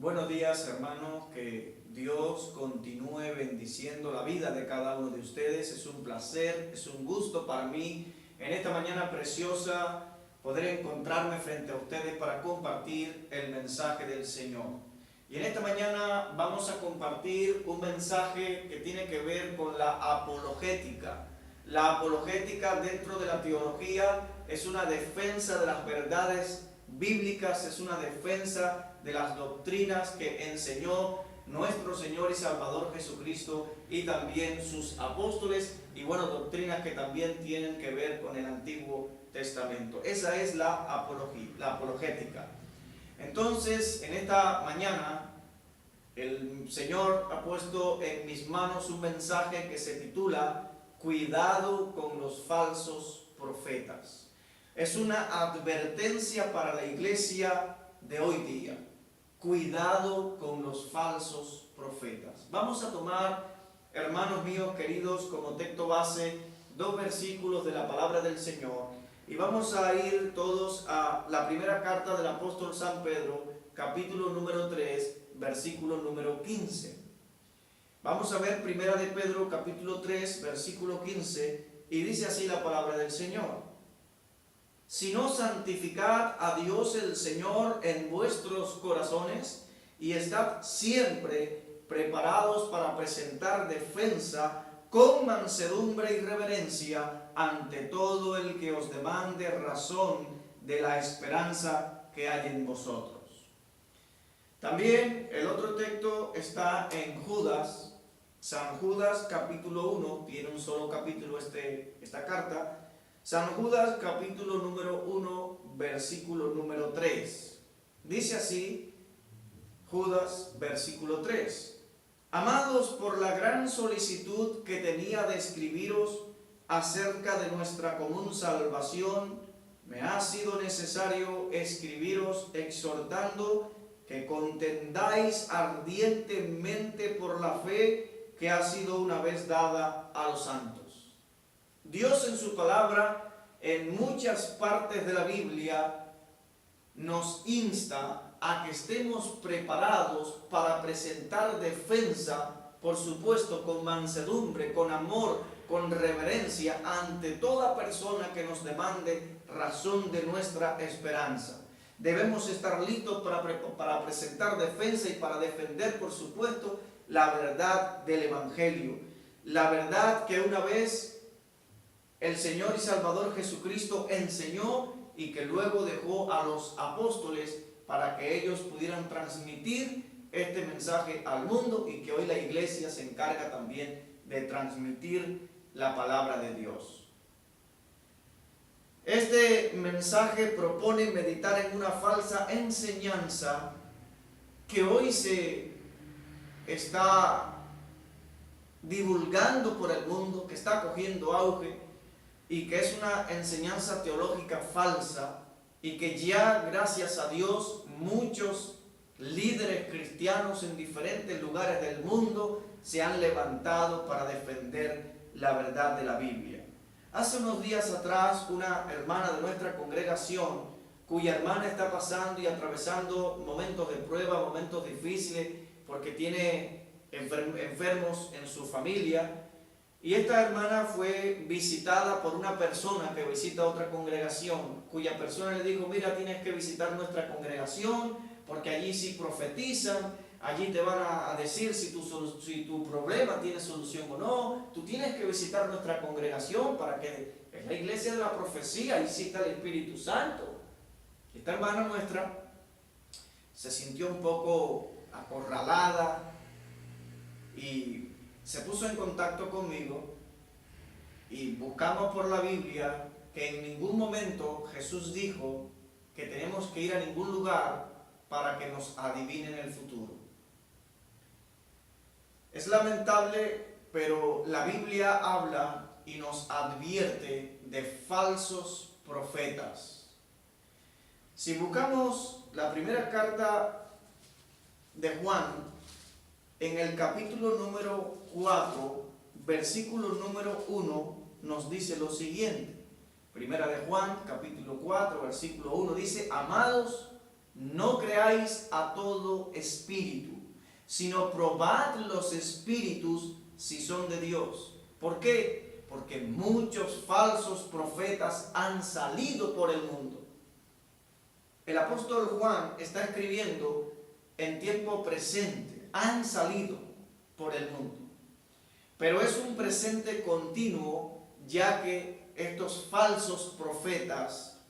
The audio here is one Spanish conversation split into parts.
Buenos días, hermanos, que Dios continúe bendiciendo la vida de cada uno de ustedes. Es un placer, es un gusto para mí en esta mañana preciosa poder encontrarme frente a ustedes para compartir el mensaje del Señor. Y en esta mañana vamos a compartir un mensaje que tiene que ver con la apologética. La apologética dentro de la teología es una defensa de las verdades bíblicas, es una defensa de las doctrinas que enseñó nuestro Señor y Salvador Jesucristo y también sus apóstoles, y bueno, doctrinas que también tienen que ver con el Antiguo Testamento. Esa es la apologética. Entonces, en esta mañana, el Señor ha puesto en mis manos un mensaje que se titula Cuidado con los falsos profetas. Es una advertencia para la iglesia de hoy día. Cuidado con los falsos profetas. Vamos a tomar, hermanos míos queridos, como texto base, 2 versículos de la palabra del Señor. Y vamos a ir todos a la primera carta del apóstol San Pedro, capítulo número 3, versículo número 15. Vamos a ver primera de Pedro, capítulo 3, versículo 15, y dice así la palabra del Señor. Sino santificad a Dios el Señor en vuestros corazones y estad siempre preparados para presentar defensa con mansedumbre y reverencia ante todo el que os demande razón de la esperanza que hay en vosotros. También el otro texto está en Judas, San Judas capítulo 1, tiene un solo capítulo esta carta. San Judas capítulo número 1, versículo número 3. Dice así, Judas versículo 3. Amados, por la gran solicitud que tenía de escribiros acerca de nuestra común salvación, me ha sido necesario escribiros exhortando que contendáis ardientemente por la fe que ha sido una vez dada a los santos. Dios en su palabra, en muchas partes de la Biblia, nos insta a que estemos preparados para presentar defensa, por supuesto, con mansedumbre, con amor, con reverencia, ante toda persona que nos demande razón de nuestra esperanza. Debemos estar listos para presentar defensa y para defender, por supuesto, la verdad del Evangelio. La verdad que una vez el Señor y Salvador Jesucristo enseñó y que luego dejó a los apóstoles para que ellos pudieran transmitir este mensaje al mundo, y que hoy la iglesia se encarga también de transmitir la palabra de Dios. Este mensaje propone meditar en una falsa enseñanza que hoy se está divulgando por el mundo, que está cogiendo auge, y que es una enseñanza teológica falsa, y que ya, gracias a Dios, muchos líderes cristianos en diferentes lugares del mundo se han levantado para defender la verdad de la Biblia. Hace unos días atrás, una hermana de nuestra congregación, cuya hermana está pasando y atravesando momentos de prueba, momentos difíciles, porque tiene enfermos en su familia, y esta hermana fue visitada por una persona que visita otra congregación, cuya persona le dijo: mira, tienes que visitar nuestra congregación, porque allí sí profetizan, allí te van a decir si tu problema tiene solución o no, tú tienes que visitar nuestra congregación para que es la iglesia de la profecía, ahí sí está el Espíritu Santo. Esta hermana nuestra se sintió un poco acorralada y se puso en contacto conmigo, y buscamos por la Biblia que en ningún momento Jesús dijo que tenemos que ir a ningún lugar para que nos adivinen el futuro. Es lamentable, pero la Biblia habla y nos advierte de falsos profetas. Si buscamos la primera carta de Juan, en el capítulo número 4, versículo número 1, nos dice lo siguiente. Primera de Juan, capítulo 4, versículo 1, dice: amados, no creáis a todo espíritu, sino probad los espíritus si son de Dios. ¿Por qué? Porque muchos falsos profetas han salido por el mundo. El apóstol Juan está escribiendo en tiempo presente, han salido por el mundo. Pero es un presente continuo, ya que estos falsos profetas,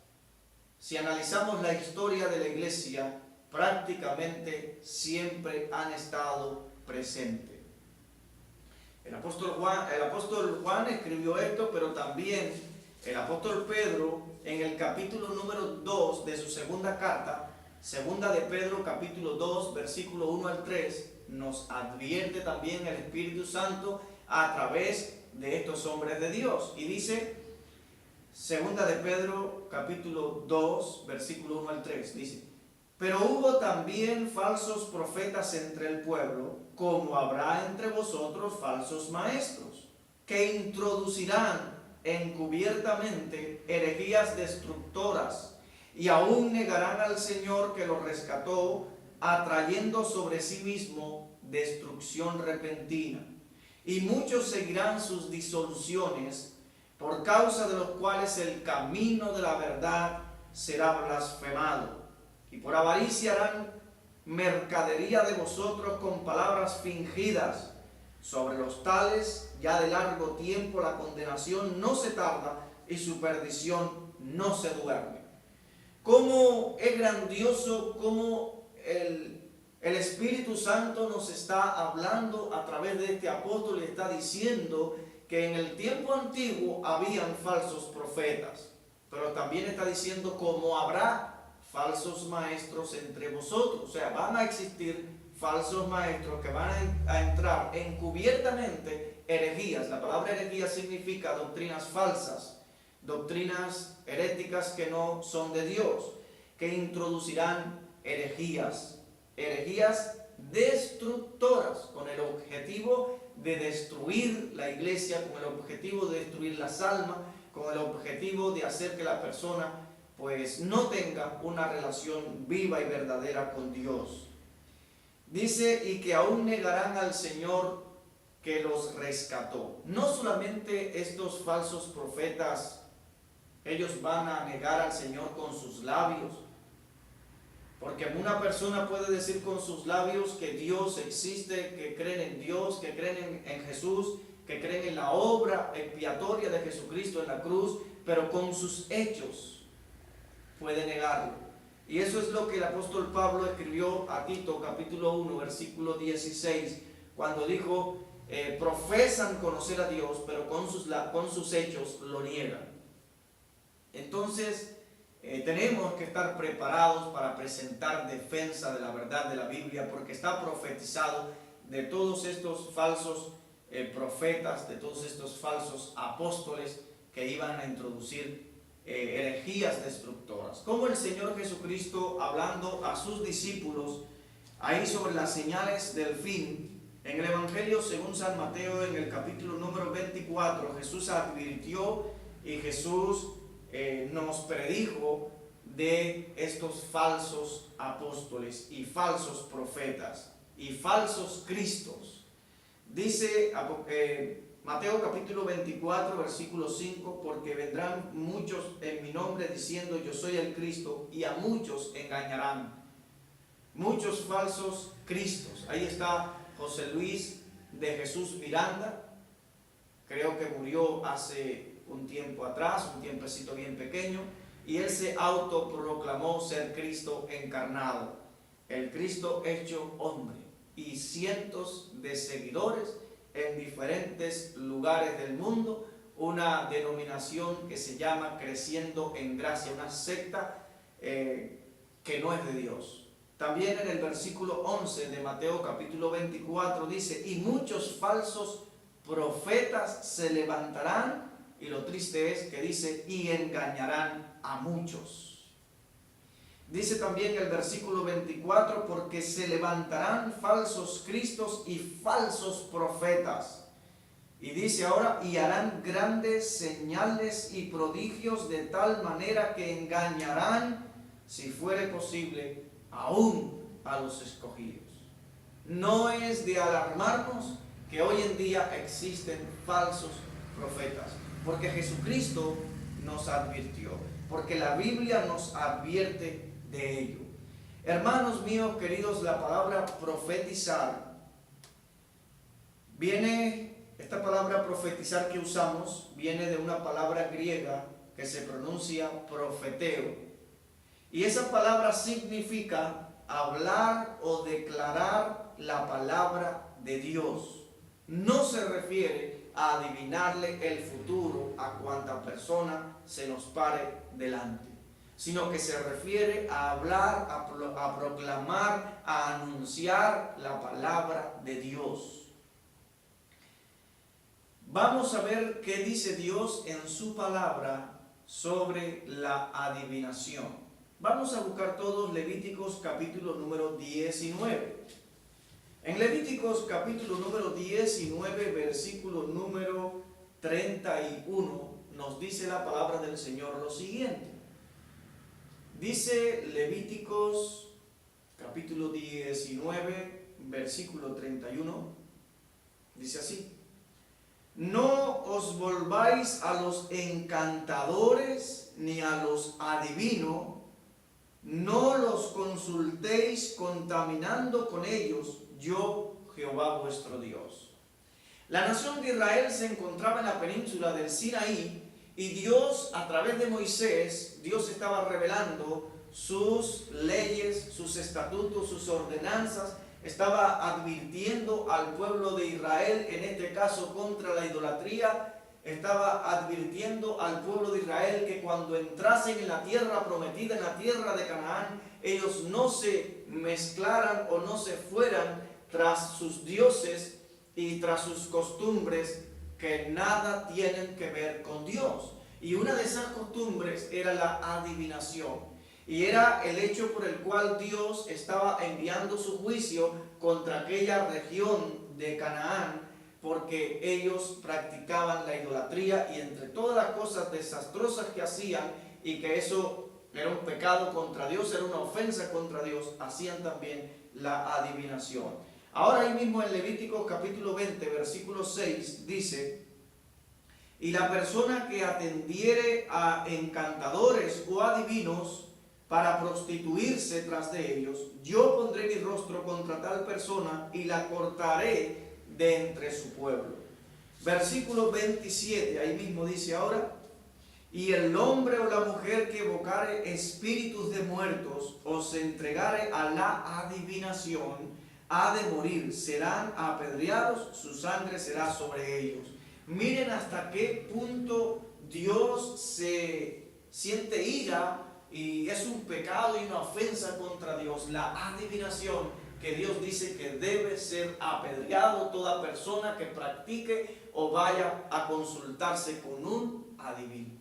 si analizamos la historia de la iglesia, prácticamente siempre han estado presentes. El apóstol Juan escribió esto, pero también el apóstol Pedro, en el capítulo número 2 de su segunda carta, segunda de Pedro, capítulo 2, versículo 1 al 3, nos advierte también el Espíritu Santo a través de estos hombres de Dios. Y dice, segunda de Pedro, capítulo 2, versículo 1 al 3, dice: pero hubo también falsos profetas entre el pueblo, como habrá entre vosotros falsos maestros, que introducirán encubiertamente herejías destructoras, y aún negarán al Señor que los rescató, atrayendo sobre sí mismo destrucción repentina. Y muchos seguirán sus disoluciones, por causa de los cuales el camino de la verdad será blasfemado. Y por avaricia harán mercadería de vosotros con palabras fingidas. Sobre los tales, ya de largo tiempo la condenación no se tarda y su perdición no se duerme. Cómo es grandioso, cómo el Espíritu Santo nos está hablando a través de este apóstol y está diciendo que en el tiempo antiguo habían falsos profetas, pero también está diciendo cómo habrá falsos maestros entre vosotros. O sea, van a existir falsos maestros que van a entrar encubiertamente herejías. La palabra herejía significa doctrinas falsas, doctrinas heréticas que no son de Dios, que introducirán herejías destructoras, con el objetivo de destruir la iglesia, con el objetivo de destruir las almas, con el objetivo de hacer que la persona pues no tenga una relación viva y verdadera con Dios. Dice, y que aún negarán al Señor que los rescató. No solamente estos falsos profetas, ellos van a negar al Señor con sus labios, porque una persona puede decir con sus labios que Dios existe, que creen en Dios, que creen en Jesús, que creen en la obra expiatoria de Jesucristo en la cruz, pero con sus hechos puede negarlo. Y eso es lo que el apóstol Pablo escribió a Tito, capítulo 1, versículo 16, cuando dijo, profesan conocer a Dios, pero con sus hechos lo niegan. Entonces, tenemos que estar preparados para presentar defensa de la verdad de la Biblia, porque está profetizado de todos estos falsos profetas, de todos estos falsos apóstoles que iban a introducir herejías destructoras. Como el Señor Jesucristo, hablando a sus discípulos ahí sobre las señales del fin, en el Evangelio según San Mateo, en el capítulo número 24, Jesús advirtió y Jesús nos predijo de estos falsos apóstoles y falsos profetas y falsos cristos. Dice Mateo capítulo 24, versículo 5, porque vendrán muchos en mi nombre diciendo yo soy el Cristo, y a muchos engañarán. Muchos falsos cristos. Ahí está José Luis de Jesús Miranda, creo que murió hace un tiempo atrás, un tiempecito bien pequeño, y él se autoproclamó ser Cristo encarnado, el Cristo hecho hombre, y cientos de seguidores en diferentes lugares del mundo, una denominación que se llama Creciendo en Gracia, una secta que no es de Dios. También en el versículo 11 de Mateo capítulo 24 dice, y muchos falsos profetas se levantarán, y lo triste es que dice, y engañarán a muchos. Dice también el versículo 24, porque se levantarán falsos cristos y falsos profetas. Y dice ahora, y harán grandes señales y prodigios de tal manera que engañarán, si fuere posible, aún a los escogidos. No es de alarmarnos que hoy en día existen falsos profetas, porque Jesucristo nos advirtió, porque la Biblia nos advierte de ello. Hermanos míos queridos, la palabra profetizar esta palabra profetizar que usamos viene de una palabra griega que se pronuncia profeteo, y esa palabra significa hablar o declarar la palabra de Dios. No se refiere a adivinarle el futuro a cuanta persona se nos pare delante, sino que se refiere a hablar, a proclamar, a anunciar la palabra de Dios. Vamos a ver qué dice Dios en su palabra sobre la adivinación. Vamos a buscar todos Levíticos capítulo número 19. En Levíticos capítulo número 19, versículo número 31, nos dice la palabra del Señor lo siguiente. Dice Levíticos capítulo 19, versículo 31, dice así: no os volváis a los encantadores ni a los adivinos, no los consultéis contaminando con ellos, yo Jehová vuestro Dios. La nación de Israel se encontraba en la península del Sinaí, y Dios, a través de Moisés, Dios estaba revelando sus leyes, sus estatutos, sus ordenanzas, estaba advirtiendo al pueblo de Israel, en este caso contra la idolatría, estaba advirtiendo al pueblo de Israel que cuando entrasen en la tierra prometida, en la tierra de Canaán, ellos no se mezclaran o no se fueran tras sus dioses y tras sus costumbres que nada tienen que ver con Dios. Y una de esas costumbres era la adivinación. Y era el hecho por el cual Dios estaba enviando su juicio contra aquella región de Canaán, porque ellos practicaban la idolatría, y entre todas las cosas desastrosas que hacían, y que eso era un pecado contra Dios, era una ofensa contra Dios, hacían también la adivinación. Ahora ahí mismo en Levíticos capítulo 20, versículo 6 dice: y la persona que atendiere a encantadores o adivinos para prostituirse tras de ellos, yo pondré mi rostro contra tal persona y la cortaré de entre su pueblo. Versículo 27, ahí mismo dice ahora: y el hombre o la mujer que evocare espíritus de muertos o se entregare a la adivinación, ha de morir, serán apedreados, su sangre será sobre ellos. Miren hasta qué punto Dios se siente ira, y es un pecado y una ofensa contra Dios la adivinación, que Dios dice que debe ser apedreado toda persona que practique o vaya a consultarse con un adivino.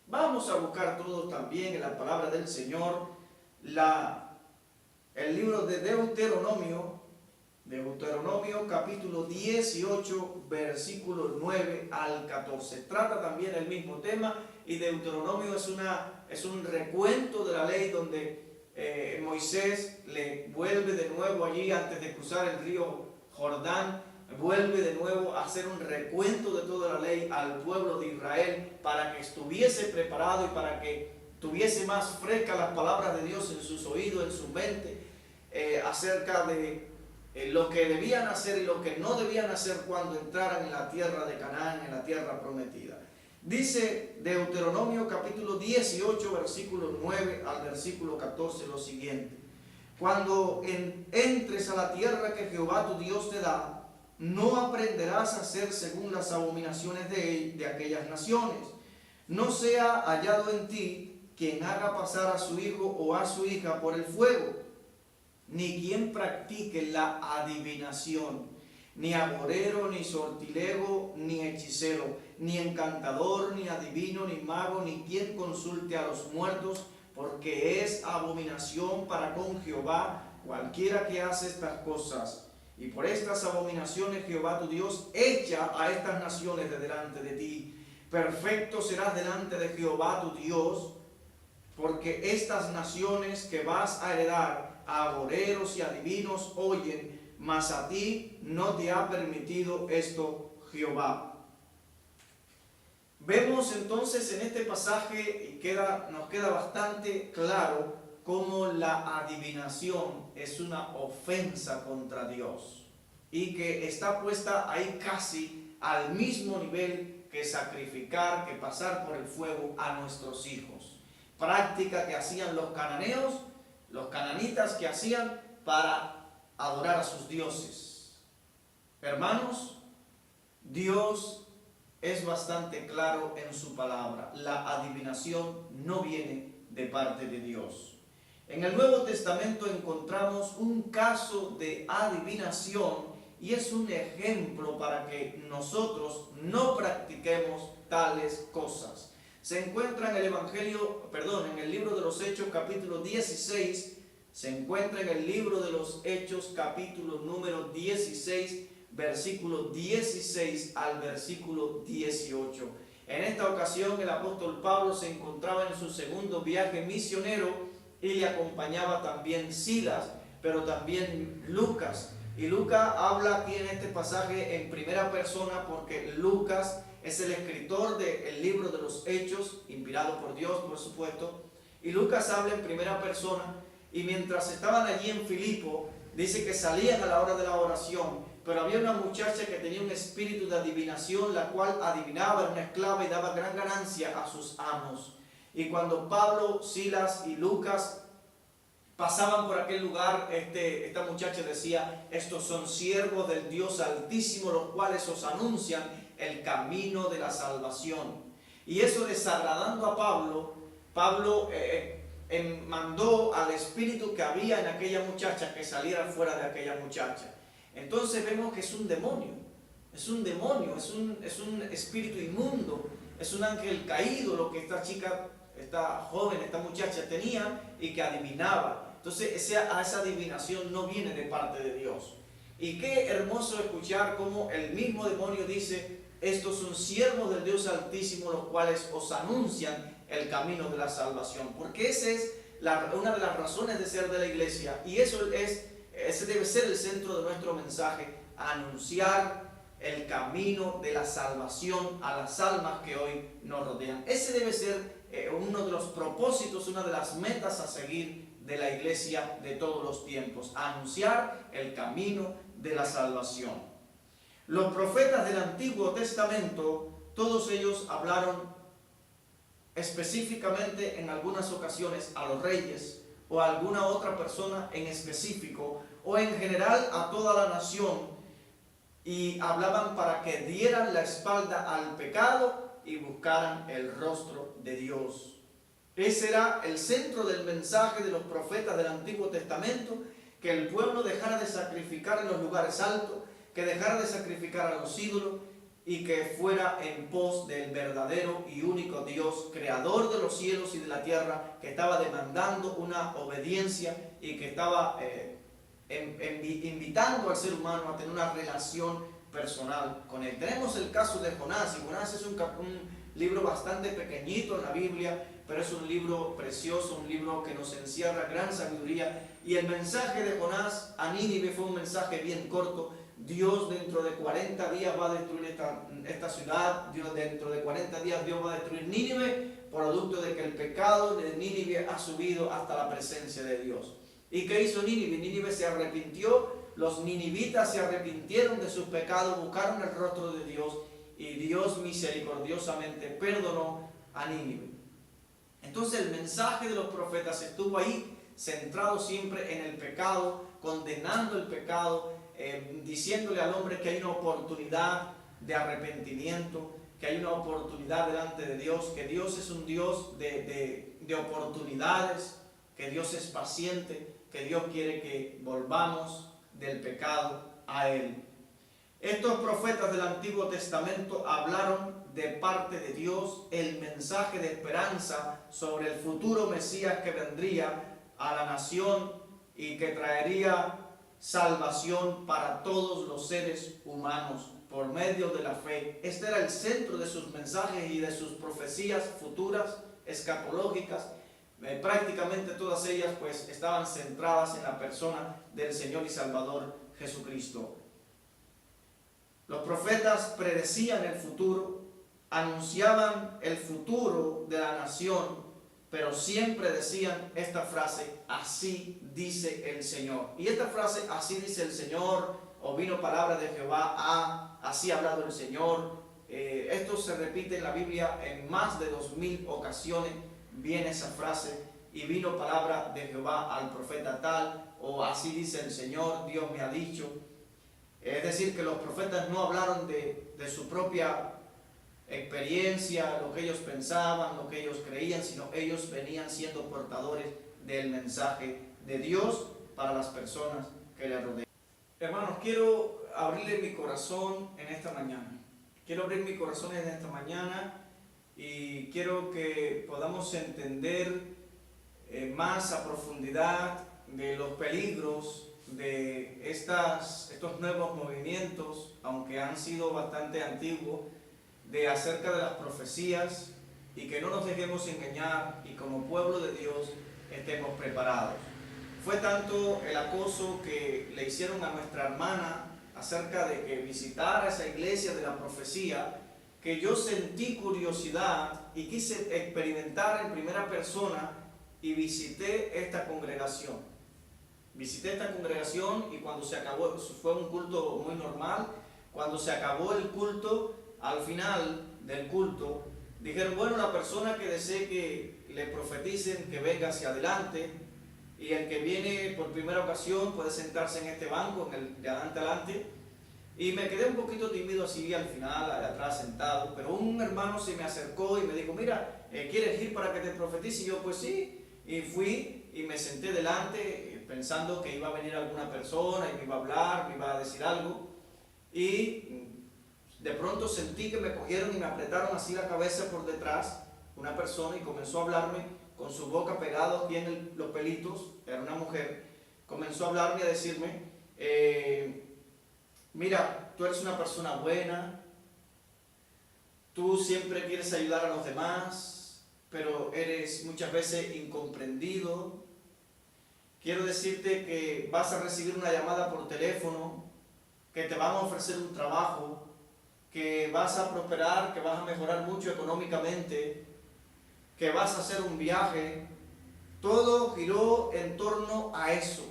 Vamos a buscar todos también en la palabra del Señor el libro de Deuteronomio capítulo 18, versículos 9 al 14. Trata también el mismo tema, y Deuteronomio es un recuento de la ley donde Moisés le vuelve de nuevo allí antes de cruzar el río Jordán, vuelve de nuevo a hacer un recuento de toda la ley al pueblo de Israel para que estuviese preparado y para que tuviese más frescas las palabras de Dios en sus oídos, en su mente, acerca de lo que debían hacer y lo que no debían hacer cuando entraran en la tierra de Canaán, en la tierra prometida. Dice Deuteronomio capítulo 18, versículo 9 al versículo 14 lo siguiente: cuando entres a la tierra que Jehová tu Dios te da, no aprenderás a hacer según las abominaciones de aquellas naciones. No sea hallado en ti quien haga pasar a su hijo o a su hija por el fuego, ni quien practique la adivinación, ni agorero, ni sortilego, ni hechicero, ni encantador, ni adivino, ni mago, ni quien consulte a los muertos, porque es abominación para con Jehová cualquiera que hace estas cosas. Y por estas abominaciones Jehová tu Dios echa a estas naciones de delante de ti. Perfecto serás delante de Jehová tu Dios, porque estas naciones que vas a heredar a agoreros y adivinos oyen, mas a ti no te ha permitido esto Jehová. Vemos entonces en este pasaje, y nos queda bastante claro, cómo la adivinación es una ofensa contra Dios y que está puesta ahí casi al mismo nivel que sacrificar, que pasar por el fuego a nuestros hijos. Práctica que hacían los cananeos, los cananitas, que hacían para adorar a sus dioses. Hermanos, Dios es bastante claro en su palabra. La adivinación no viene de parte de Dios. En el Nuevo Testamento encontramos un caso de adivinación y es un ejemplo para que nosotros no practiquemos tales cosas. Se encuentra en en el libro de los Hechos capítulo 16, se encuentra en el libro de los Hechos capítulo número 16, versículo 16 al versículo 18. En esta ocasión el apóstol Pablo se encontraba en su segundo viaje misionero y le acompañaba también Silas, pero también Lucas. Y Lucas habla aquí en este pasaje en primera persona porque Lucas es el escritor del libro de los Hechos, inspirado por Dios, por supuesto. Y Lucas habla en primera persona, y mientras estaban allí en Filipo, dice que salían a la hora de la oración, pero había una muchacha que tenía un espíritu de adivinación, la cual adivinaba, era una esclava y daba gran ganancia a sus amos. Y cuando Pablo, Silas y Lucas pasaban por aquel lugar, esta muchacha decía: estos son siervos del Dios Altísimo, los cuales os anuncian el camino de la salvación. Y eso, desagradando a Pablo, mandó al espíritu que había en aquella muchacha que saliera fuera de aquella muchacha. Entonces vemos que es un demonio, es un espíritu inmundo, es un ángel caído lo que esta chica, esta joven, esta muchacha tenía, y que adivinaba. Entonces esa adivinación no viene de parte de Dios. Y qué hermoso escuchar cómo el mismo demonio dice: estos son siervos del Dios Altísimo, los cuales os anuncian el camino de la salvación. Porque esa es una de las razones de ser de la iglesia, y ese debe ser el centro de nuestro mensaje: anunciar el camino de la salvación a las almas que hoy nos rodean. Ese debe ser uno de los propósitos, una de las metas a seguir de la iglesia de todos los tiempos: anunciar el camino de la salvación. Los profetas del Antiguo Testamento, todos ellos hablaron específicamente en algunas ocasiones a los reyes o a alguna otra persona en específico, o en general a toda la nación, y hablaban para que dieran la espalda al pecado y buscaran el rostro de Dios. Ese era el centro del mensaje de los profetas del Antiguo Testamento: que el pueblo dejara de sacrificar en los lugares altos, que dejara de sacrificar a los ídolos, y que fuera en pos del verdadero y único Dios, creador de los cielos y de la tierra, que estaba demandando una obediencia y que estaba invitando al ser humano a tener una relación personal con él. Tenemos el caso de Jonás, y Jonás es un libro bastante pequeñito en la Biblia, pero es un libro precioso, un libro que nos encierra gran sabiduría. Y el mensaje de Jonás a Nínive fue un mensaje bien corto: Dios dentro de 40 días va a destruir esta ciudad, Dios dentro de 40 días Dios va a destruir Nínive, producto de que el pecado de Nínive ha subido hasta la presencia de Dios. ¿Y qué hizo Nínive? Nínive se arrepintió, los ninivitas se arrepintieron de sus pecados, buscaron el rostro de Dios, y Dios misericordiosamente perdonó a Nínive. Entonces el mensaje de los profetas estuvo ahí, centrado siempre en el pecado, condenando el pecado, diciéndole al hombre que hay una oportunidad de arrepentimiento, que hay una oportunidad delante de Dios, que Dios es un Dios de oportunidades, que Dios es paciente, que Dios quiere que volvamos del pecado a Él. Estos profetas del Antiguo Testamento hablaron de parte de Dios el mensaje de esperanza sobre el futuro Mesías que vendría a la nación y que traería salvación para todos los seres humanos por medio de la fe. Este era el centro de sus mensajes y de sus profecías futuras, escatológicas. prácticamente todas ellas pues estaban centradas en la persona del Señor y Salvador Jesucristo. Los profetas predecían el futuro, anunciaban el futuro de la nación, pero siempre decían esta frase: así dice el Señor. Y esta frase, así dice el Señor, o vino palabra de Jehová, así ha hablado el Señor, esto se repite en la Biblia en más de 2000 ocasiones. Viene esa frase: y vino palabra de Jehová al profeta tal, o así dice el Señor, Dios me ha dicho. Es decir, que los profetas no hablaron de su propia experiencia, lo que ellos pensaban, lo que ellos creían, sino ellos venían siendo portadores del mensaje de Dios para las personas que le rodean. Hermanos, quiero abrirle mi corazón en esta mañana. Quiero abrir mi corazón en esta mañana y quiero que podamos entender más a profundidad de los peligros de estos nuevos movimientos, aunque han sido bastante antiguos, de acerca de las profecías, y que no nos dejemos engañar y como pueblo de Dios estemos preparados. Fue tanto el acoso que le hicieron a nuestra hermana acerca de que visitara esa iglesia de la profecía, que yo sentí curiosidad y quise experimentar en primera persona y visité esta congregación. Visité esta congregación y cuando se acabó, fue un culto muy normal, cuando se acabó el culto, al final del culto, dijeron: bueno, la persona que desee que le profeticen, que venga hacia adelante, y el que viene por primera ocasión puede sentarse en este banco, en el de adelante. Y me quedé un poquito tímido así al final, atrás sentado, pero un hermano se me acercó y me dijo: mira, ¿quieres ir para que te profetice? Y yo, pues sí, y fui y me senté delante pensando que iba a venir alguna persona y me iba a hablar, me iba a decir algo, y de pronto sentí que me cogieron y me apretaron así la cabeza por detrás, una persona, y comenzó a hablarme con su boca pegada aquí en los pelitos. Era una mujer. Comenzó a hablarme y a decirme: mira, tú eres una persona buena, tú siempre quieres ayudar a los demás, pero eres muchas veces incomprendido. Quiero decirte que vas a recibir una llamada por teléfono, que te van a ofrecer un trabajo, que vas a prosperar, que vas a mejorar mucho económicamente, que vas a hacer un viaje. Todo giró en torno a eso,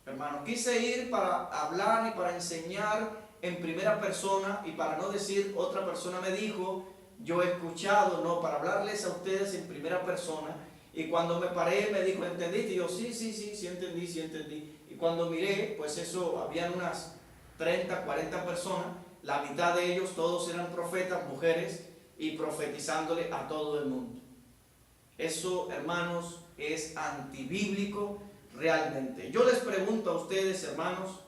hermano. Quise ir para hablar y para enseñar en primera persona, y para no decir otra persona me dijo, yo he escuchado, no, para hablarles a ustedes en primera persona. Y cuando me paré me dijo: ¿entendiste? Y yo, sí entendí. Y cuando miré, pues eso, habían unas 30, 40 personas. La mitad de ellos, todos eran profetas, mujeres, y profetizándole a todo el mundo. Eso, hermanos, es antibíblico realmente. Yo les pregunto a ustedes, hermanos,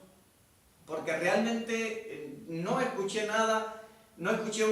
porque realmente no escuché nada, no escuché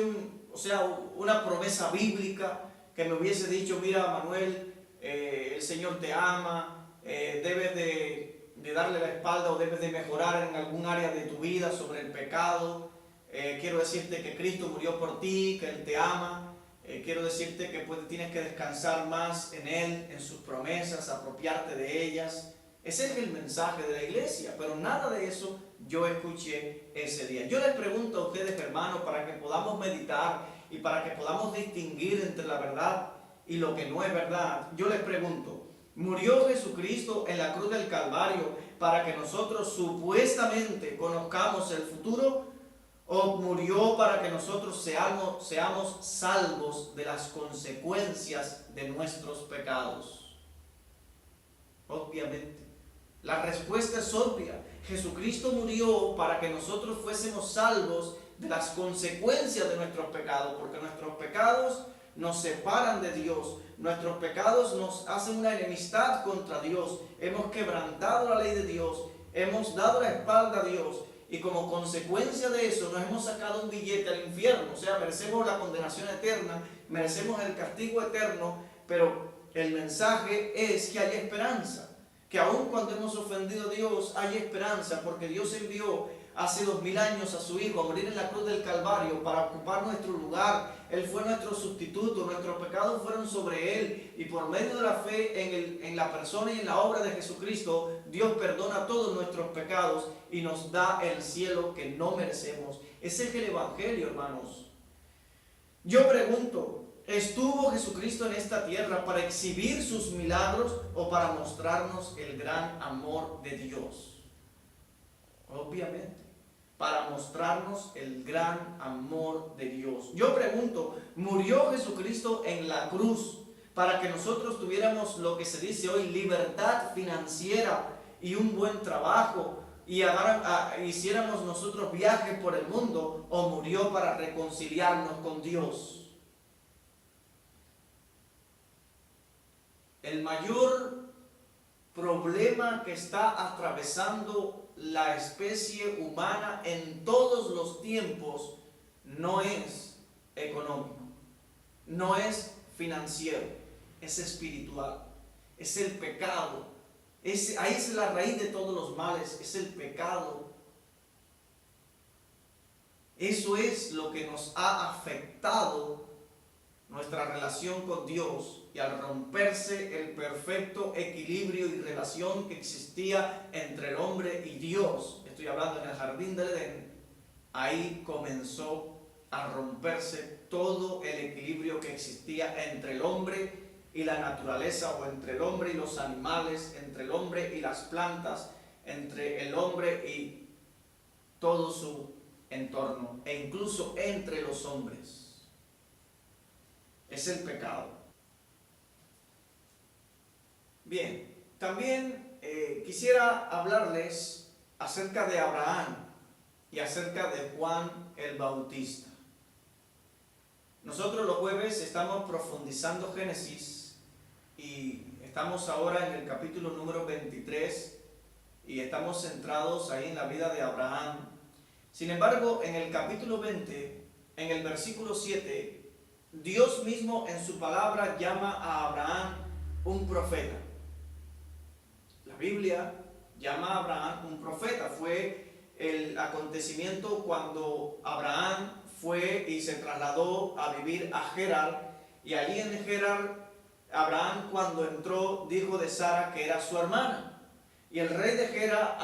una promesa bíblica que me hubiese dicho: mira, Manuel, el Señor te ama, debes de darle la espalda o debes de mejorar en algún área de tu vida sobre el pecado. Quiero decirte que Cristo murió por ti, que Él te ama. Quiero decirte que tienes que descansar más en Él, en sus promesas, apropiarte de ellas. Ese es el mensaje de la iglesia, pero nada de eso yo escuché ese día. Yo les pregunto a ustedes, hermanos, para que podamos meditar y para que podamos distinguir entre la verdad y lo que no es verdad. Yo les pregunto: ¿murió Jesucristo en la cruz del Calvario para que nosotros supuestamente conozcamos el futuro? ¿O murió para que nosotros seamos salvos de las consecuencias de nuestros pecados? Obviamente, la respuesta es obvia. Jesucristo murió para que nosotros fuésemos salvos de las consecuencias de nuestros pecados, porque nuestros pecados nos separan de Dios, nuestros pecados nos hacen una enemistad contra Dios, hemos quebrantado la ley de Dios, hemos dado la espalda a Dios, y como consecuencia de eso nos hemos sacado un billete al infierno. O sea, merecemos la condenación eterna, merecemos el castigo eterno, pero el mensaje es que hay esperanza, que aun cuando hemos ofendido a Dios hay esperanza, porque Dios envió hace 2000 años a su Hijo a morir en la cruz del Calvario para ocupar nuestro lugar. Él fue nuestro sustituto, nuestros pecados fueron sobre Él, y por medio de la fe en la persona y en la obra de Jesucristo, Dios perdona todos nuestros pecados y nos da el cielo que no merecemos. Ese es el Evangelio, hermanos. Yo pregunto, ¿estuvo Jesucristo en esta tierra para exhibir sus milagros o para mostrarnos el gran amor de Dios? Obviamente, para mostrarnos el gran amor de Dios. Yo pregunto, ¿murió Jesucristo en la cruz para que nosotros tuviéramos lo que se dice hoy libertad financiera y un buen trabajo y hiciéramos nosotros viajes por el mundo, o murió para reconciliarnos con Dios? El mayor problema que está atravesando la especie humana en todos los tiempos no es económico, no es financiero, es espiritual, es el pecado. Ahí es la raíz de todos los males, es el pecado. Eso es lo que nos ha afectado nuestra relación con Dios, y al romperse el perfecto equilibrio y relación que existía entre el hombre y Dios, estoy hablando en el jardín del Edén, ahí comenzó a romperse todo el equilibrio que existía entre el hombre y la naturaleza, o entre el hombre y los animales, entre el hombre y las plantas, entre el hombre y todo su entorno, e incluso entre los hombres. Es el pecado. Bien, también quisiera hablarles acerca de Abraham y acerca de Juan el Bautista. Nosotros los jueves estamos profundizando Génesis y estamos ahora en el capítulo número 23 y estamos centrados ahí en la vida de Abraham. Sin embargo, en el capítulo 20, en el versículo 7, Dios mismo en su palabra llama a Abraham un profeta. La Biblia llama a Abraham un profeta. Fue el acontecimiento cuando Abraham fue y se trasladó a vivir a Gerar, y allí en Gerar, Abraham, cuando entró, dijo de Sara que era su hermana, y el rey de Gerar,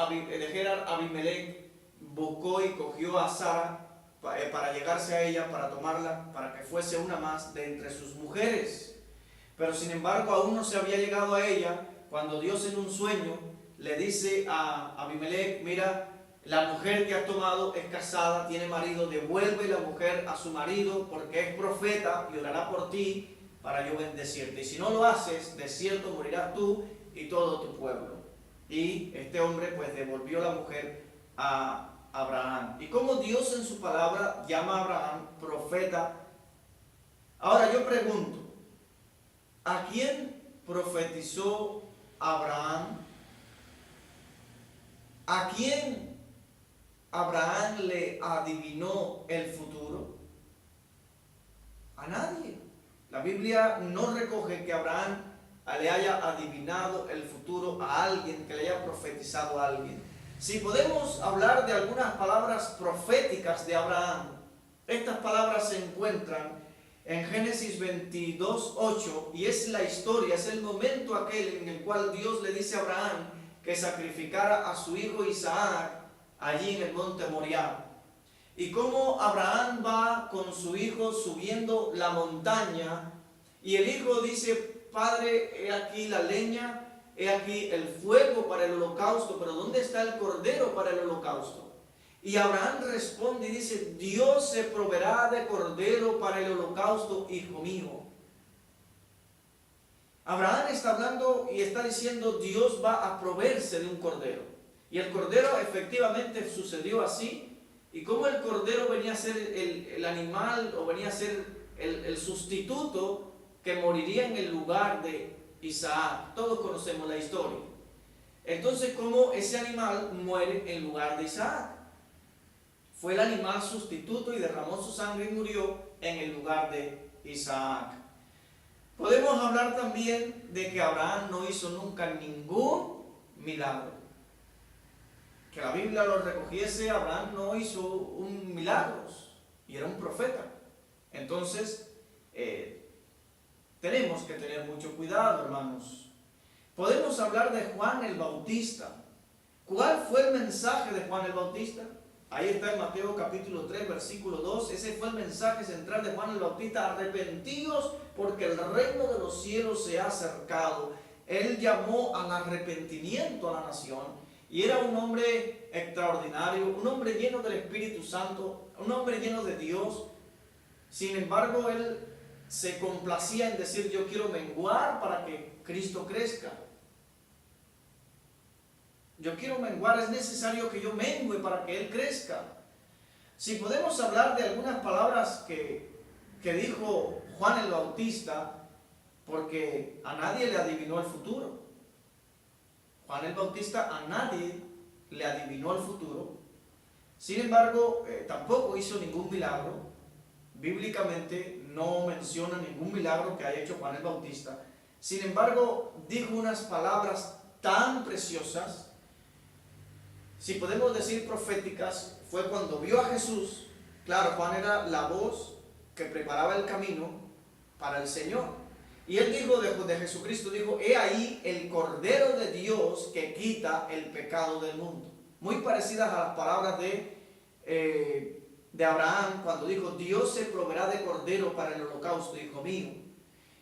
Abimelech, buscó y cogió a Sara para llegarse a ella, para tomarla, para que fuese una más de entre sus mujeres. Pero sin embargo aún no se había llegado a ella, cuando Dios en un sueño le dice a Abimelech: mira, la mujer que has tomado es casada, tiene marido, devuelve la mujer a su marido, porque es profeta y orará por ti para yo bendecirte. Y si no lo haces, de cierto morirás tú y todo tu pueblo. Y este hombre pues devolvió la mujer a Abraham. Y como Dios en su palabra llama a Abraham profeta. Ahora yo pregunto, ¿a quién profetizó Abraham? ¿A quién Abraham le adivinó el futuro? A nadie. La Biblia no recoge que Abraham le haya adivinado el futuro a alguien, que le haya profetizado a alguien. Si podemos hablar de algunas palabras proféticas de Abraham, estas palabras se encuentran en Génesis 22:8, y es la historia, es el momento aquel en el cual Dios le dice a Abraham que sacrificara a su hijo Isaac allí en el monte Moriah. Y cómo Abraham va con su hijo subiendo la montaña, y el hijo dice: Padre, he aquí la leña, he aquí el fuego para el holocausto, pero ¿dónde está el cordero para el holocausto? Y Abraham responde y dice: Dios se proveerá de cordero para el holocausto, hijo mío. Abraham está hablando y está diciendo: Dios va a proveerse de un cordero. Y el cordero efectivamente sucedió así. Y como el cordero venía a ser el animal, o venía a ser el sustituto que moriría en el lugar de Isaac. Todos conocemos la historia. Entonces, ¿cómo ese animal muere en lugar de Isaac? Fue el animal sustituto y derramó su sangre y murió en el lugar de Isaac. Podemos hablar también de que Abraham no hizo nunca ningún milagro. que la Biblia lo recogiese, Abraham no hizo un milagro y era un profeta. Entonces, tenemos que tener mucho cuidado, hermanos. Podemos hablar de Juan el Bautista. ¿Cuál fue el mensaje de Juan el Bautista? Ahí está en Mateo capítulo 3, versículo 2. Ese fue el mensaje central de Juan el Bautista. Arrepentíos porque el reino de los cielos se ha acercado. Él llamó al arrepentimiento a la nación. Y era un hombre extraordinario, un hombre lleno del Espíritu Santo, un hombre lleno de Dios. Sin embargo, él se complacía en decir: yo quiero menguar para que Cristo crezca. Yo quiero menguar, es necesario que yo mengue para que Él crezca. Si podemos hablar de algunas palabras que dijo Juan el Bautista, porque a nadie le adivinó el futuro. Juan el Bautista a nadie le adivinó el futuro. Sin embargo, tampoco hizo ningún milagro. Bíblicamente no menciona ningún milagro que haya hecho Juan el Bautista. Sin embargo, dijo unas palabras tan preciosas, si podemos decir proféticas. Fue cuando vio a Jesús. Claro, Juan era la voz que preparaba el camino para el Señor. Y él dijo de Jesucristo, dijo: he ahí el Cordero de Dios que quita el pecado del mundo. Muy parecidas a las palabras de Abraham cuando dijo: Dios se proveerá de cordero para el holocausto, hijo mío.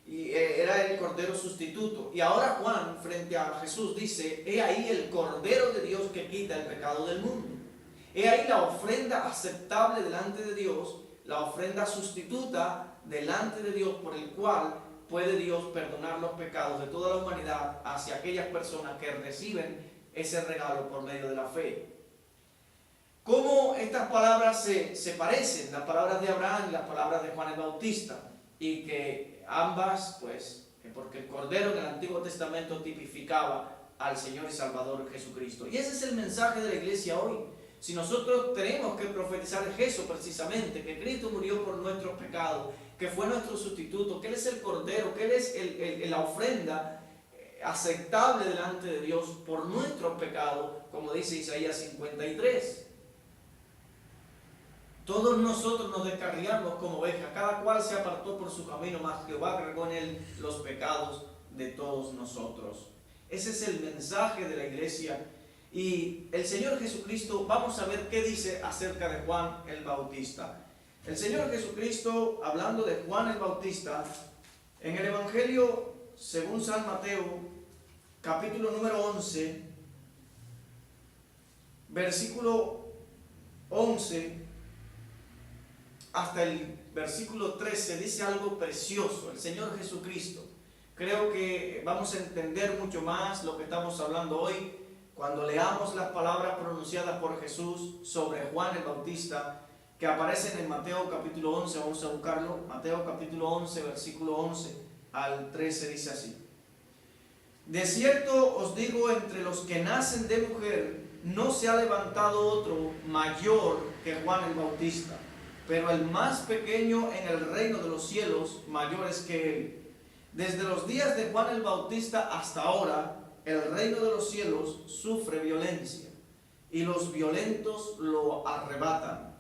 Y era el cordero sustituto. Y ahora Juan, frente a Jesús, dice: he ahí el Cordero de Dios que quita el pecado del mundo. He ahí la ofrenda aceptable delante de Dios, la ofrenda sustituta delante de Dios, por el cual puede Dios perdonar los pecados de toda la humanidad hacia aquellas personas que reciben ese regalo por medio de la fe. ¿Cómo estas palabras se parecen? Las palabras de Abraham y las palabras de Juan el Bautista. Y que ambas, pues, porque el Cordero en el Antiguo Testamento tipificaba al Señor y Salvador Jesucristo. Y ese es el mensaje de la iglesia hoy. Si nosotros tenemos que profetizar eso precisamente, que Cristo murió por nuestros pecados, que fue nuestro sustituto, que Él es el Cordero, que Él es la ofrenda aceptable delante de Dios por nuestros pecados, como dice Isaías 53. Todos nosotros nos descarriamos como ovejas, cada cual se apartó por su camino, mas Jehová cargó en él los pecados de todos nosotros. Ese es el mensaje de la iglesia. Y el Señor Jesucristo, vamos a ver qué dice acerca de Juan el Bautista. El Señor Jesucristo, hablando de Juan el Bautista, en el Evangelio según San Mateo, capítulo número 11, versículo 11 hasta el versículo 13, dice algo precioso. El Señor Jesucristo, creo que vamos a entender mucho más lo que estamos hablando hoy cuando leamos las palabras pronunciadas por Jesús sobre Juan el Bautista, que aparecen en Mateo capítulo 11. Vamos a buscarlo. Mateo capítulo 11, versículo 11 al 13, dice así: de cierto os digo, entre los que nacen de mujer no se ha levantado otro mayor que Juan el Bautista, pero el más pequeño en el reino de los cielos mayor es que él. Desde los días de Juan el Bautista hasta ahora, el reino de los cielos sufre violencia, y los violentos lo arrebatan.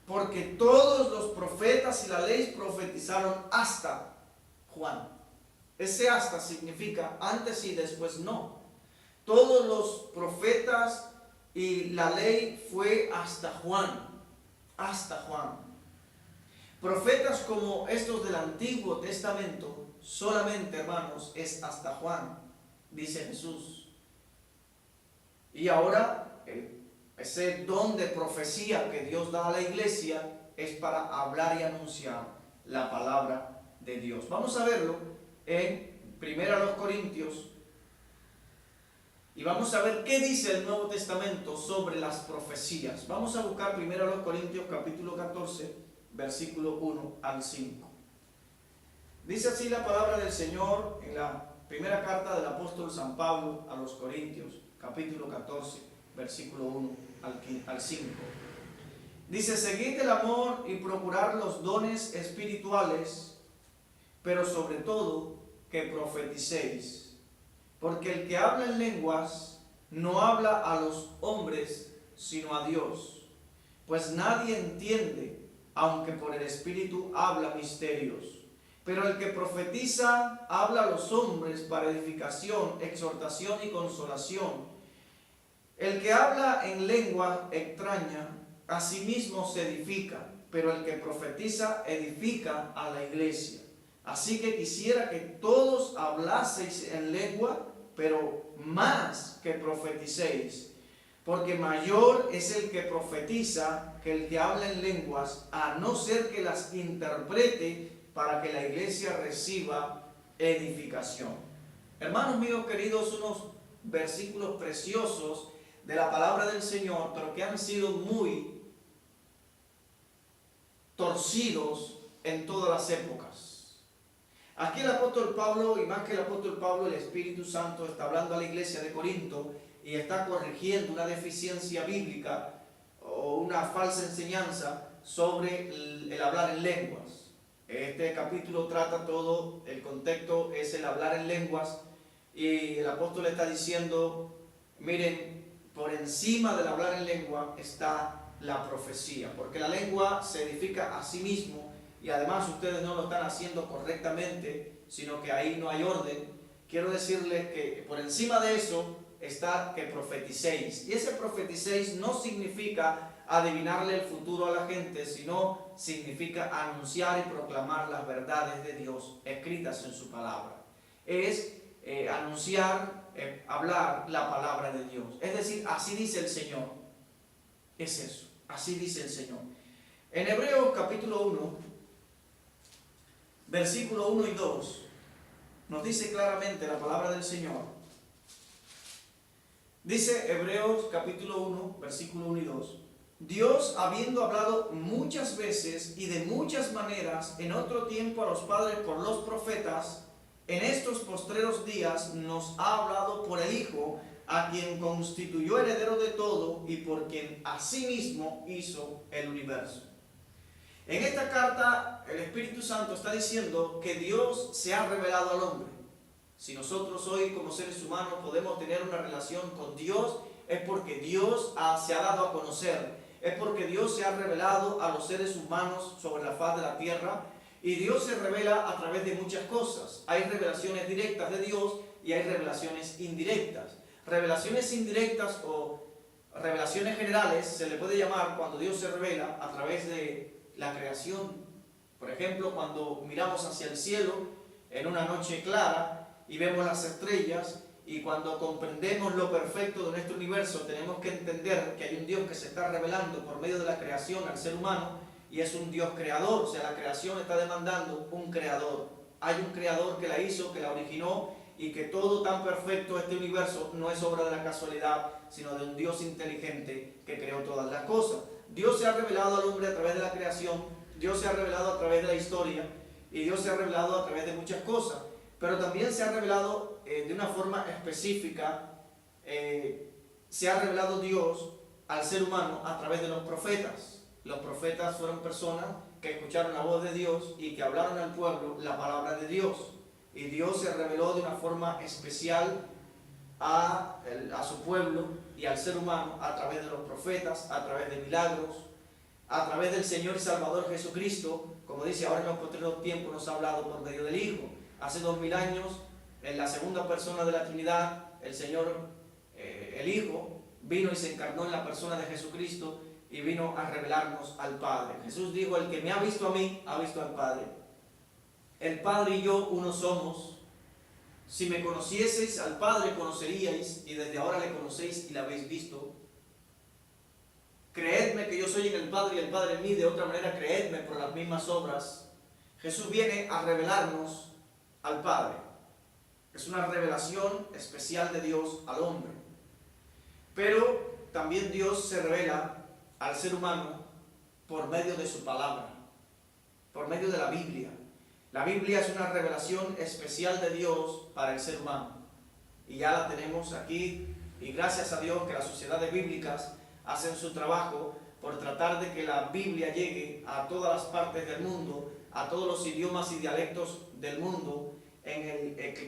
Porque todos los profetas y la ley profetizaron hasta Juan. Ese hasta significa antes y después no. Todos los profetas y la ley fue hasta Juan. Hasta Juan. Profetas como estos del Antiguo Testamento, solamente, hermanos, es hasta Juan, dice Jesús. Y ahora, ese don de profecía que Dios da a la iglesia es para hablar y anunciar la palabra de Dios. Vamos a verlo en 1 Corintios y vamos a ver qué dice el Nuevo Testamento sobre las profecías. Vamos a buscar 1 Corintios capítulo 14, versículo 1 al 5. Dice así la palabra del Señor en la primera carta del apóstol San Pablo a los Corintios, capítulo 14, versículo 1 al 5. Dice: seguid el amor y procurad los dones espirituales, pero sobre todo que profeticéis. Porque el que habla en lenguas no habla a los hombres, sino a Dios. Pues nadie entiende, aunque por el Espíritu habla misterios. Pero el que profetiza habla a los hombres para edificación, exhortación y consolación. El que habla en lengua extraña, a sí mismo se edifica, pero el que profetiza edifica a la iglesia. Así que quisiera que todos hablaseis en lengua, pero más que profeticéis, porque mayor es el que profetiza que el que habla en lenguas, a no ser que las interprete para que la iglesia reciba edificación. Hermanos míos queridos, unos versículos preciosos de la palabra del Señor, pero que han sido muy torcidos en todas las épocas. Aquí el apóstol Pablo, y más que el apóstol Pablo, el Espíritu Santo está hablando a la iglesia de Corinto y está corrigiendo una deficiencia bíblica o una falsa enseñanza sobre el hablar en lenguas. Este capítulo trata todo, el contexto es el hablar en lenguas, y el apóstol está diciendo, miren, por encima del hablar en lengua está la profecía, porque la lengua se edifica a sí mismo, y además ustedes no lo están haciendo correctamente, sino que ahí no hay orden. Quiero decirles que por encima de eso está que profeticéis, y ese profeticéis no significa adivinarle el futuro a la gente, sino significa anunciar y proclamar las verdades de Dios escritas en su palabra. Es anunciar, hablar la palabra de Dios. Es decir, así dice el Señor. Es eso, así dice el Señor. En Hebreos capítulo 1, versículo 1 y 2, nos dice claramente la palabra del Señor. Dice Hebreos capítulo 1, versículo 1 y 2. Dios, habiendo hablado muchas veces y de muchas maneras en otro tiempo a los padres por los profetas, en estos postreros días nos ha hablado por el Hijo, a quien constituyó heredero de todo y por quien asimismo hizo el universo. En esta carta el Espíritu Santo está diciendo que Dios se ha revelado al hombre. Si nosotros hoy como seres humanos podemos tener una relación con Dios, es porque Dios se ha dado a conocer. Es porque Dios se ha revelado a los seres humanos sobre la faz de la tierra, y Dios se revela a través de muchas cosas. Hay revelaciones directas de Dios y hay revelaciones indirectas. Revelaciones indirectas o revelaciones generales se le puede llamar cuando Dios se revela a través de la creación. Por ejemplo, cuando miramos hacia el cielo en una noche clara y vemos las estrellas, y cuando comprendemos lo perfecto de nuestro universo, tenemos que entender que hay un Dios que se está revelando por medio de la creación al ser humano, y es un Dios creador. O sea, la creación está demandando un creador. Hay un creador que la hizo, que la originó, y que todo tan perfecto, este universo, no es obra de la casualidad, sino de un Dios inteligente que creó todas las cosas. Dios se ha revelado al hombre a través de la creación, Dios se ha revelado a través de la historia, y Dios se ha revelado a través de muchas cosas. Pero también se ha revelado de una forma específica, se ha revelado Dios al ser humano a través de los profetas. Los profetas fueron personas que escucharon la voz de Dios y que hablaron al pueblo la palabra de Dios. Y Dios se reveló de una forma especial a su pueblo y al ser humano a través de los profetas, a través de milagros, a través del Señor y Salvador Jesucristo. Como dice, ahora en los postreros tiempos nos ha hablado por medio del Hijo. Hace 2000 años, en la segunda persona de la Trinidad, el Señor, el Hijo, vino y se encarnó en la persona de Jesucristo y vino a revelarnos al Padre. Jesús dijo, el que me ha visto a mí, ha visto al Padre. El Padre y yo uno somos. Si me conocieseis al Padre, conoceríais, y desde ahora le conocéis y le habéis visto. Creedme que yo soy en el Padre y el Padre en mí, de otra manera creedme por las mismas obras. Jesús viene a revelarnos al Padre. Es una revelación especial de Dios al hombre. Pero también Dios se revela al ser humano por medio de su palabra, por medio de la Biblia. La Biblia es una revelación especial de Dios para el ser humano. Y ya la tenemos aquí, y gracias a Dios que las sociedades bíblicas hacen su trabajo por tratar de que la Biblia llegue a todas las partes del mundo, a todos los idiomas y dialectos del mundo,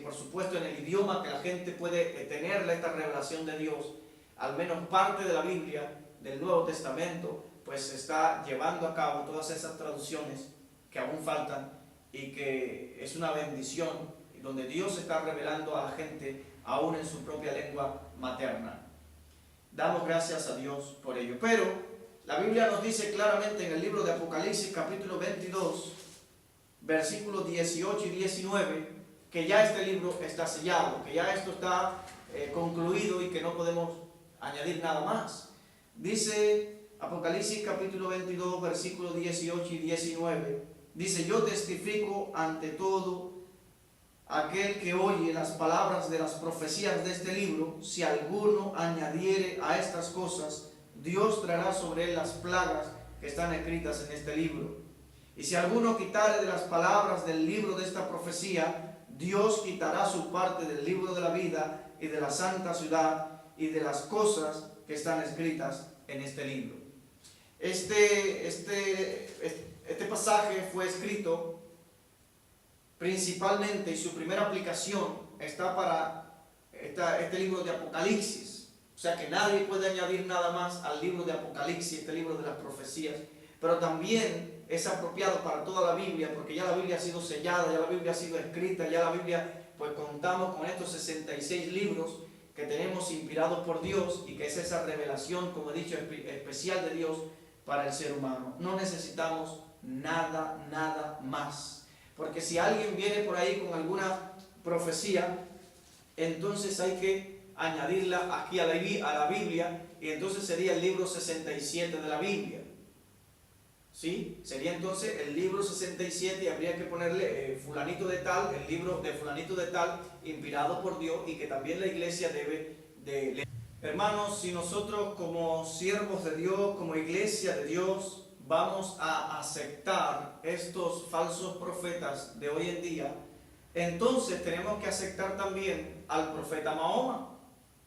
por supuesto en el idioma que la gente puede tener esta revelación de Dios. Al menos parte de la Biblia del Nuevo Testamento, pues se está llevando a cabo todas esas traducciones que aún faltan y que es una bendición, donde Dios está revelando a la gente aún en su propia lengua materna. Damos gracias a Dios por ello. Pero la Biblia nos dice claramente en el libro de Apocalipsis, capítulo 22, versículos 18 y 19, que ya este libro está sellado, que ya esto está concluido y que no podemos añadir nada más. Dice Apocalipsis capítulo 22, versículos 18 y 19, dice: yo testifico ante todo aquel que oye las palabras de las profecías de este libro, si alguno añadiere a estas cosas, Dios traerá sobre él las plagas que están escritas en este libro. Y si alguno quitare de las palabras del libro de esta profecía, Dios quitará su parte del libro de la vida y de la santa ciudad y de las cosas que están escritas en este libro. Este pasaje fue escrito principalmente, y su primera aplicación está para este libro de Apocalipsis. O sea que nadie puede añadir nada más al libro de Apocalipsis, este libro de las profecías. Pero también es apropiado para toda la Biblia, porque ya la Biblia ha sido sellada, ya la Biblia ha sido escrita, ya la Biblia, pues contamos con estos 66 libros que tenemos inspirados por Dios, y que es esa revelación, como he dicho, especial de Dios para el ser humano. No necesitamos nada más. Porque si alguien viene por ahí con alguna profecía, entonces hay que añadirla aquí a la Biblia, y entonces sería el libro 67 de la Biblia. ¿Sí? Sería entonces el libro 67, y habría que ponerle fulanito de tal, el libro de fulanito de tal, inspirado por Dios, y que también la iglesia debe de leer. Hermanos, si nosotros como siervos de Dios, como iglesia de Dios, vamos a aceptar estos falsos profetas de hoy en día, entonces tenemos que aceptar también al profeta Mahoma,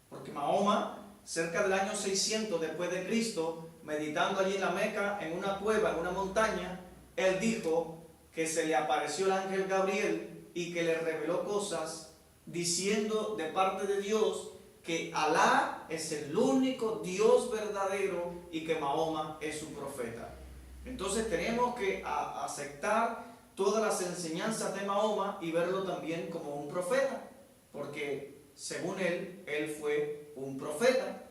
porque Mahoma, cerca del año 600 después de Cristo, meditando allí en la Meca, en una cueva, en una montaña, él dijo que se le apareció el ángel Gabriel y que le reveló cosas diciendo de parte de Dios que Alá es el único Dios verdadero y que Mahoma es su profeta. Entonces tenemos que aceptar todas las enseñanzas de Mahoma y verlo también como un profeta, porque según él fue un profeta.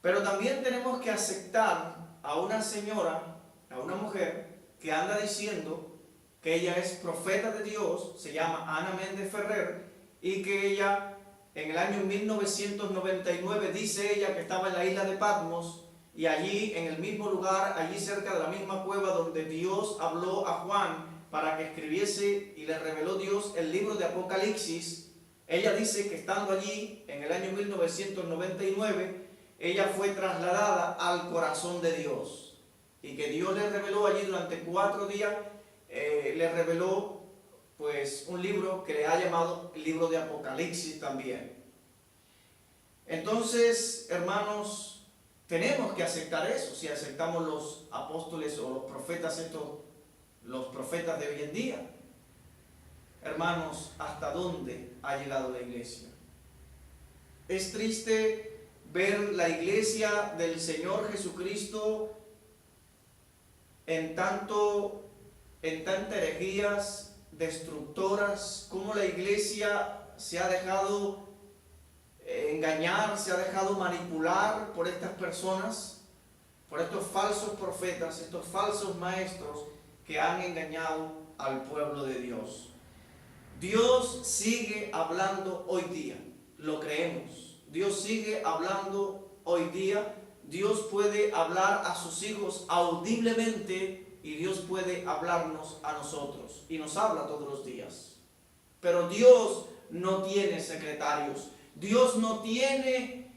Pero también tenemos que aceptar a una señora, a una mujer que anda diciendo que ella es profeta de Dios, se llama Ana Méndez Ferrer, y que ella en el año 1999 dice ella que estaba en la isla de Patmos, y allí en el mismo lugar, allí cerca de la misma cueva donde Dios habló a Juan para que escribiese y le reveló Dios el libro de Apocalipsis, ella dice que estando allí en el año 1999, ella fue trasladada al corazón de Dios, y que Dios le reveló allí durante 4 días, le reveló pues un libro que le ha llamado el libro de Apocalipsis también. Entonces, hermanos, tenemos que aceptar eso. Si aceptamos los apóstoles o los profetas, los profetas de hoy en día, hermanos, ¿hasta dónde ha llegado la iglesia? Es triste ver la iglesia del Señor Jesucristo en tantas herejías destructoras, como la iglesia se ha dejado engañar, se ha dejado manipular por estas personas, por estos falsos profetas, estos falsos maestros que han engañado al pueblo de Dios. Dios sigue hablando hoy día, lo creemos. Dios sigue hablando hoy día. Dios puede hablar a sus hijos audiblemente, y Dios puede hablarnos a nosotros, y nos habla todos los días. Pero Dios no tiene secretarios. Dios no tiene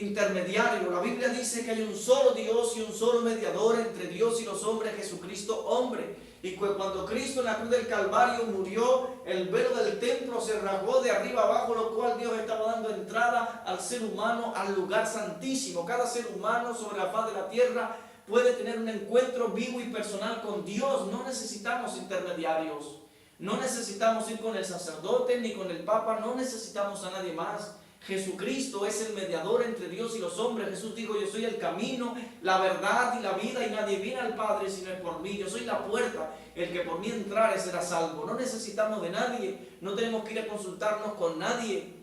intermediario. La Biblia dice que hay un solo Dios y un solo mediador entre Dios y los hombres, Jesucristo hombre. Y cuando Cristo en la cruz del Calvario murió, el velo del templo se rasgó de arriba abajo, lo cual Dios estaba dando entrada al ser humano al lugar santísimo. Cada ser humano sobre la faz de la tierra puede tener un encuentro vivo y personal con Dios. No necesitamos intermediarios. No necesitamos ir con el sacerdote ni con el papa, no necesitamos a nadie más. Jesucristo es el mediador entre Dios y los hombres. Jesús dijo: yo soy el camino, la verdad y la vida, y nadie viene al Padre sino es por mí. Yo soy la puerta, el que por mí entrare será salvo. No necesitamos de nadie, no tenemos que ir a consultarnos con nadie.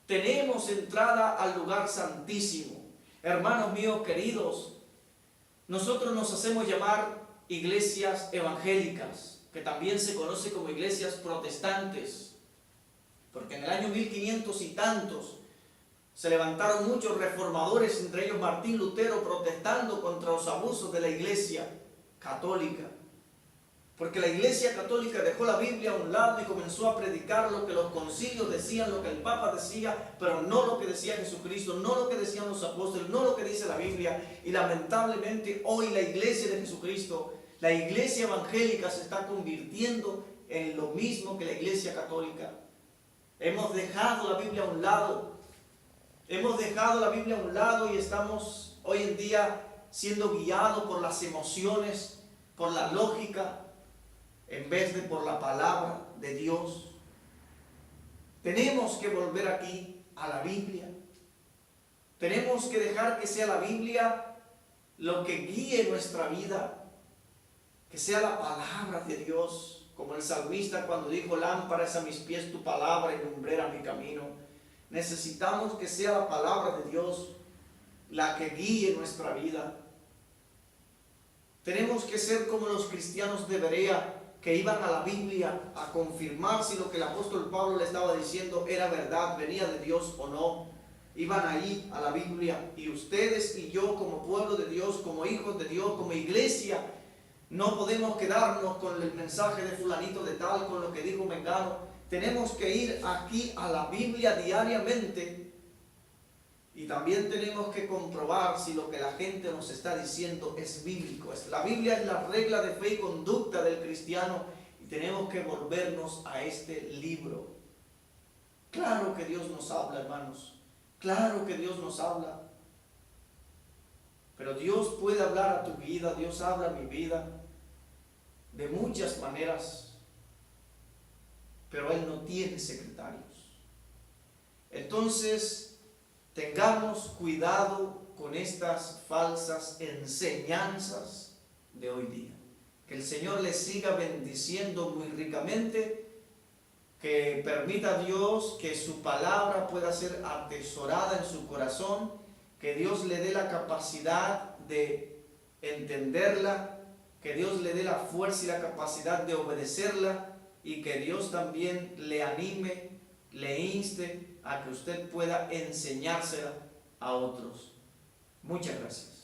Tenemos entrada al lugar santísimo. Hermanos míos queridos, nosotros nos hacemos llamar iglesias evangélicas, que también se conoce como iglesias protestantes, porque en el año 1500 y tantos se levantaron muchos reformadores, entre ellos Martín Lutero, protestando contra los abusos de la iglesia católica. Porque la iglesia católica dejó la Biblia a un lado y comenzó a predicar lo que los concilios decían, lo que el Papa decía, pero no lo que decía Jesucristo, no lo que decían los apóstoles, no lo que dice la Biblia. Y lamentablemente hoy la iglesia de Jesucristo, la iglesia evangélica, se está convirtiendo en lo mismo que la iglesia católica. Hemos dejado la Biblia a un lado. Hemos dejado la Biblia a un lado y estamos hoy en día siendo guiados por las emociones, por la lógica, en vez de por la palabra de Dios. Tenemos que volver aquí a la Biblia. Tenemos que dejar que sea la Biblia lo que guíe nuestra vida, que sea la palabra de Dios. Como el salmista cuando dijo: lámpara es a mis pies tu palabra y lumbrera mi camino. Necesitamos que sea la palabra de Dios la que guíe nuestra vida. Tenemos que ser como los cristianos de Berea, que iban a la Biblia a confirmar si lo que el apóstol Pablo le estaba diciendo era verdad, venía de Dios o no. Iban ahí a la Biblia, y ustedes y yo, como pueblo de Dios, como hijos de Dios, como iglesia, no podemos quedarnos con el mensaje de fulanito de tal, con lo que dijo mengano. Tenemos que ir aquí a la Biblia diariamente, y también tenemos que comprobar si lo que la gente nos está diciendo es bíblico. La Biblia es la regla de fe y conducta del cristiano, y tenemos que volvernos a este libro. Claro que Dios nos habla, hermanos. Claro que Dios nos habla. Pero Dios puede hablar a tu vida, Dios habla a mi vida de muchas maneras, pero Él no tiene secretarios. Entonces, tengamos cuidado con estas falsas enseñanzas de hoy día. Que el Señor les siga bendiciendo muy ricamente, que permita a Dios que su palabra pueda ser atesorada en su corazón, que Dios le dé la capacidad de entenderla, que Dios le dé la fuerza y la capacidad de obedecerla, y que Dios también le anime, le inste a que usted pueda enseñársela a otros. Muchas gracias.